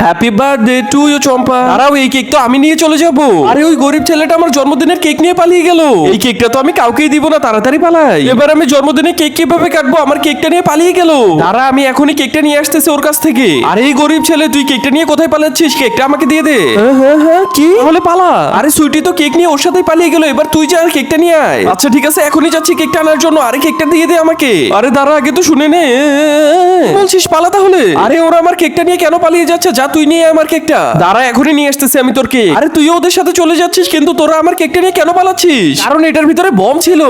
Happy birthday to you চম্পা। দাঁড়াও, এই cake তো আমি নিয়ে চলে যাব। আরে ওই গরিব ছেলেটা আমার জন্মদিনের কেক নিয়ে পালিয়ে গেল। এই কেকটা তো আমি কাউকেই দিব না, তাড়াতাড়ি পালাই। এবার আমি জন্মদিনে কেক কিভাবে কাটবো? আমার কেকটা নিয়ে পালিয়ে গেল। দাঁড়া, আমি এখনই কেকটা নিয়ে আসতেছি ওর কাছ থেকে। আরে এই গরিব ছেলে, তুই কেকটা নিয়ে কোথায় পালাচ্ছিস? কেকটা আমাকে দিয়ে দে। হ্যাঁ, কি তাহলে পালা। আরে সুইটি তো কেক নিয়ে ওর সাথেই পালিয়ে গেল। এবার তুই যা আর কেকটা নিয়ে আয়। আচ্ছা ঠিক আছে, এখনই যাচ্ছি কেকটা আনার জন্য। আরে কেকটা দিয়ে দে আমাকে। আরে দাঁড়া, আগে তো শুনে নে। বলছিস পালা তাহলে। আরে ওরা আমার কেকটা নিয়ে কেন পালিয়ে যাচ্ছে? যা তুই নিয়ে আয় আমার কেকটা। দাঁড়া, এখনই নিয়ে আসতেছি আমি তোর কেক। আরে তুইও ওদের সাথে চলে যাচ্ছিস, কিন্তু তোরা আমার কেকটা নিয়ে কেন পালাচ্ছিস? কারণ এটার ভিতরে বম ছিল।